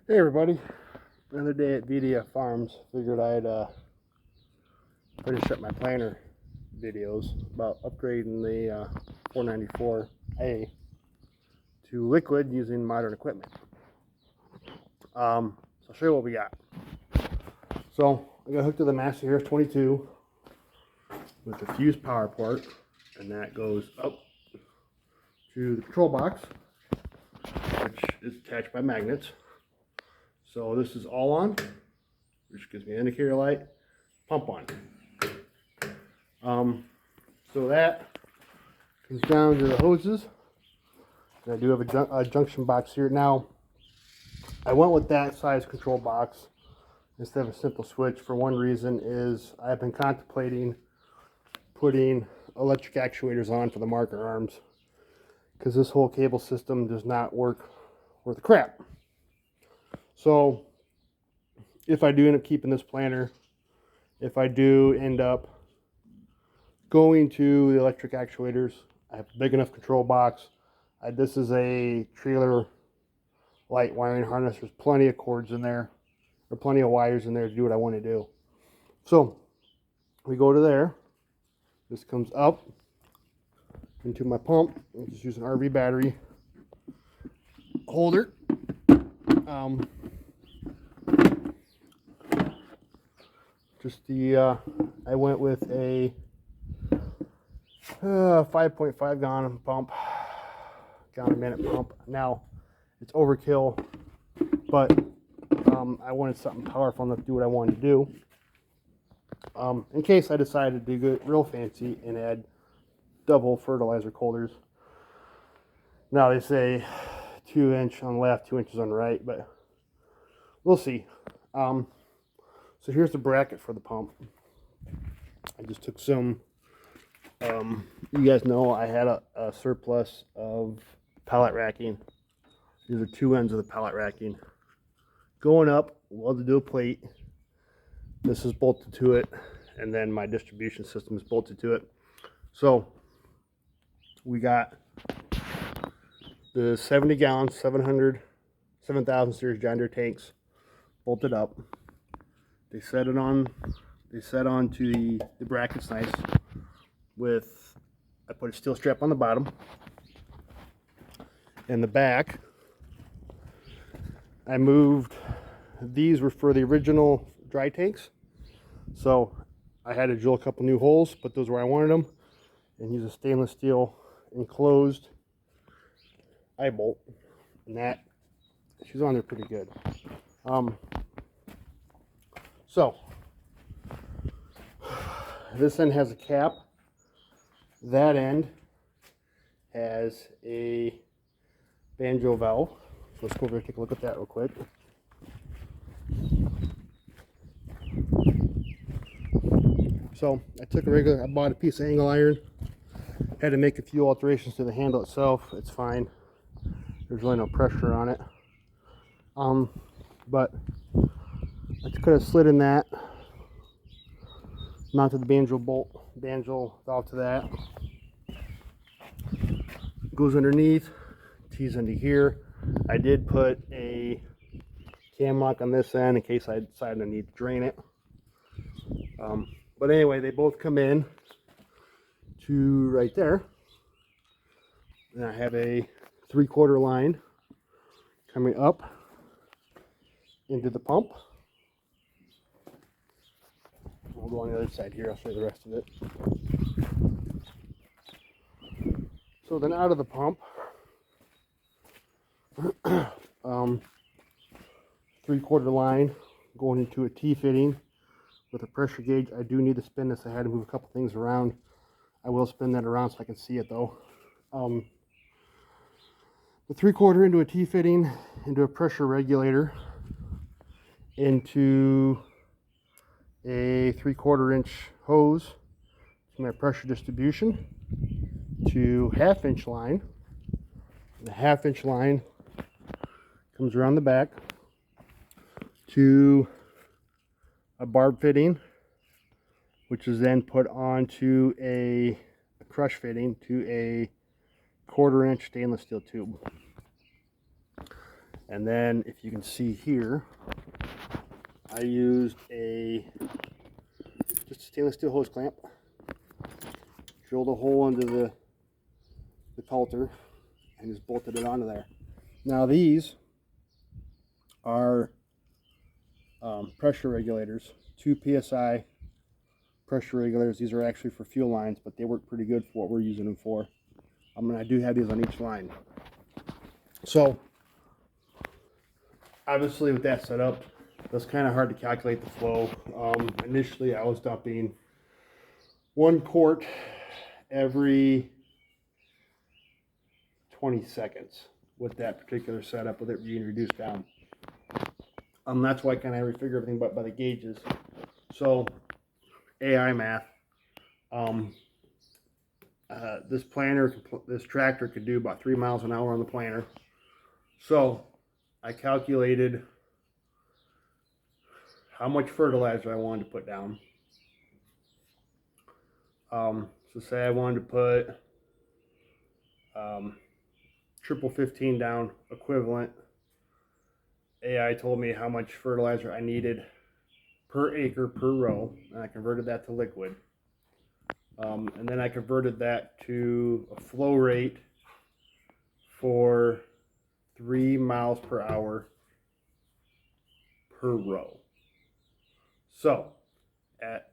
Hey everybody, another day at VDF Farms. Figured I'd finish up my planter videos about upgrading the 494A to liquid using modern equipment. So I'll show you what we got. So I got hooked to the Massey Harris 22 with a fused power port, and that goes up to the control box, which is attached by magnets. So this is all on, which gives me an indicator light, pump on. So that comes down to the hoses. And I do have a junction box here. Now, I went with that size control box instead of a simple switch for one reason is I've been contemplating putting electric actuators on for the marker arms because this whole cable system does not work worth a crap. So if I do end up keeping this planter, if I do end up going to the electric actuators, I have a big enough control box. This is a trailer light wiring harness. There's plenty of cords in there, or plenty of wires in there to do what I want to do. So we go to there. This comes up into my pump. I'm just using an RV battery holder. I went with a 5.5 gallon pump, gallon a minute pump. Now it's overkill, but I wanted something powerful enough to do what I wanted to do. In case I decided to get real fancy and add double fertilizer coolers. Now they say 2 inch on the left, 2 inches on the right, but we'll see. So here's the bracket for the pump. I just took some, you guys know I had a surplus of pallet racking. These are two ends of the pallet racking. Going up, we'll do a plate. This is bolted to it, and then my distribution system is bolted to it. So we got the 70 gallon, 7,000 series John Deere tanks bolted up. They set onto the brackets nice with, I put a steel strap on the bottom. In the back, I moved, these were for the original dry tanks. So I had to drill a couple new holes, put those where I wanted them, and use a stainless steel enclosed eye bolt. And that, she's on there pretty good. So this end has a cap. That end has a banjo valve. So let's go over and take a look at that real quick. So I bought a piece of angle iron. Had to make a few alterations to the handle itself. It's fine. There's really no pressure on it. But I could have slid in that, mounted the banjo valve to that. Goes underneath, tees into here. I did put a cam lock on this end in case I decide I need to drain it. But anyway, they both come in to right there. And I have a 3/4 line coming up into the pump. We'll go on the other side here. I'll show you the rest of it. So then out of the pump, 3/4 line going into a T-fitting with a pressure gauge. I do need to spin this. I had to move a couple things around. I will spin that around so I can see it though. The 3/4 into a T-fitting, into a pressure regulator, into a 3/4 inch hose to my pressure distribution, to 1/2 inch line. The 1/2 inch line comes around the back to a barb fitting, which is then put onto a crush fitting to a 1/4 inch stainless steel tube. And then if you can see here, I used just a stainless steel hose clamp, drilled a hole into the coulter, and just bolted it onto there. Now these are pressure regulators, 2 psi pressure regulators. These are actually for fuel lines, but they work pretty good for what we're using them for. And I do have these on each line. So obviously with that set up, that's kind of hard to calculate the flow. Initially I was dumping 1 quart every 20 seconds with that particular setup, with it being reduced down. That's why I kind of refigure everything by the gauges. So AI math, this tractor could do about 3 miles an hour on the planter. So I calculated how much fertilizer I wanted to put down. So say I wanted to put triple 15 down equivalent. AI told me how much fertilizer I needed per acre per row, and I converted that to liquid. And then I converted that to a flow rate for 3 miles per hour per row. So at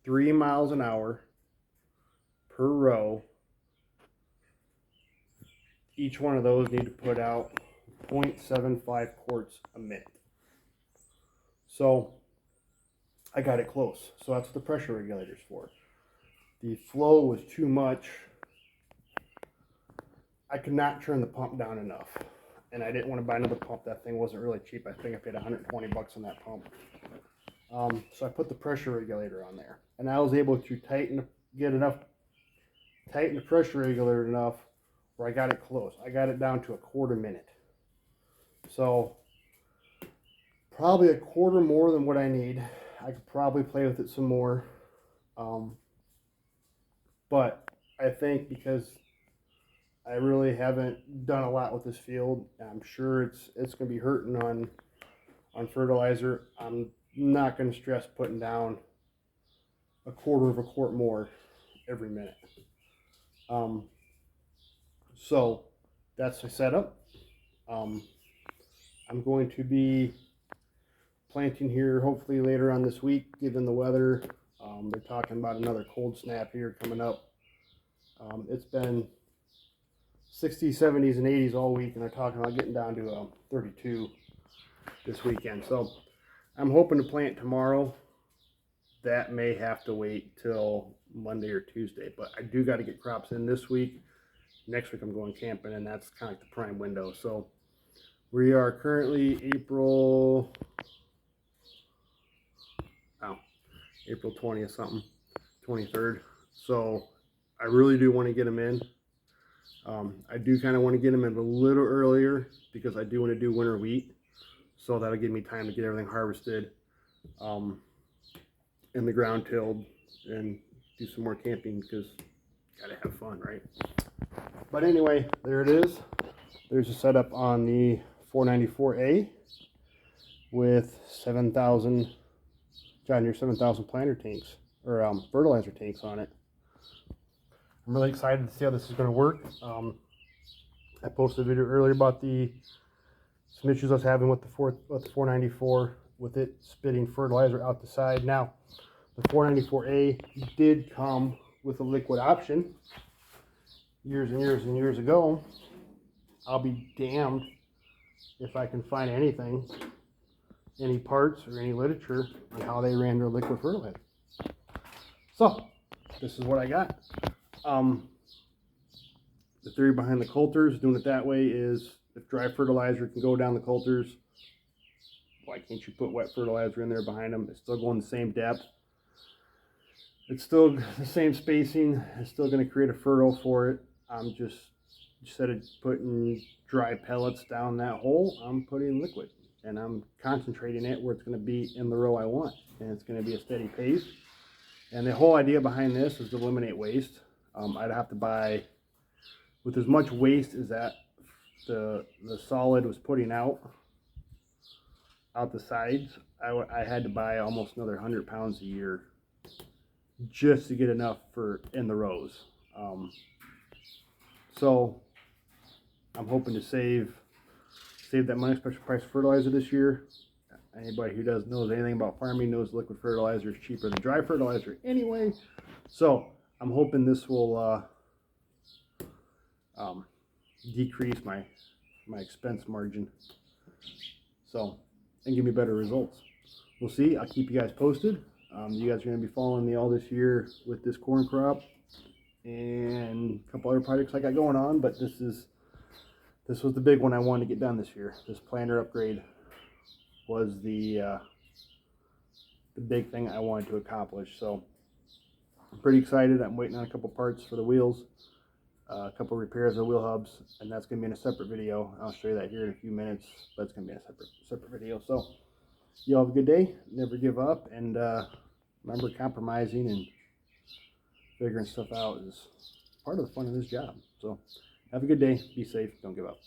3 miles an hour per row, each one of those need to put out 0.75 quarts a minute. So I got it close. So that's what the pressure regulator's for. The flow was too much. I could not turn the pump down enough, and I didn't want to buy another pump. That thing wasn't really cheap. I think I paid 120 bucks on that pump. So I put the pressure regulator on there, and I was able to tighten the pressure regulator enough where I got it close. I got it down to a quarter minute. So probably a quarter more than what I need. I could probably play with it some more. But I think because I really haven't done a lot with this field, I'm sure it's going to be hurting on fertilizer. I'm not going to stress putting down a quarter of a quart more every minute. So that's the setup. I'm going to be planting here hopefully later on this week, given the weather. They're talking about another cold snap here coming up. It's been 60s, 70s, and 80s all week, and they're talking about getting down to 32 this weekend. So I'm hoping to plant tomorrow. That may have to wait till Monday or Tuesday, but I do got to get crops in this week. Next week I'm going camping, and that's kind of like the prime window. So we are currently April 20th something, 23rd. So I really do want to get them in. I do kind of want to get them in a little earlier because I do want to do winter wheat. So that'll give me time to get everything harvested, in the ground tilled, and do some more camping because gotta have fun, right? But anyway, there it is. There's a setup on the 494A with 7,000 John Deere 7,000 planter tanks, or fertilizer tanks on it. I'm really excited to see how this is going to work. I posted a video earlier about some issues I was having with the 494 with it spitting fertilizer out the side. Now, the 494A did come with a liquid option years and years and years ago. I'll be damned if I can find anything, any parts or any literature on how they ran their liquid fertilizer. So this is what I got. The theory behind the coulters, doing it that way, is if dry fertilizer can go down the coulters, why can't you put wet fertilizer in there behind them? It's still going the same depth. It's still the same spacing. It's still going to create a furrow for it. I'm just, instead of putting dry pellets down that hole, I'm putting liquid. And I'm concentrating it where it's going to be in the row I want. And it's going to be a steady pace. And the whole idea behind this is to eliminate waste. I'd have to buy, with as much waste as that the solid was putting out the sides, I had to buy almost another 100 pounds a year just to get enough for in the rows. So I'm hoping to save that money, special price fertilizer this year. Anybody who knows anything about farming knows liquid fertilizer is cheaper than dry fertilizer anyway. So I'm hoping this will decrease my expense margin. So, and give me better results. We'll see. I'll keep you guys posted. You guys are going to be following me all this year with this corn crop and a couple other projects I got going on. But this was the big one I wanted to get done this year. This planter upgrade was the big thing I wanted to accomplish. So I'm pretty excited. I'm waiting on a couple parts for the wheels, a couple repairs of wheel hubs, and that's going to be in a separate video. I'll show you that here in a few minutes, but it's going to be in a separate video. So you all have a good day. Never give up, and remember, compromising and figuring stuff out is part of the fun of this job. So have a good day. Be safe. Don't give up.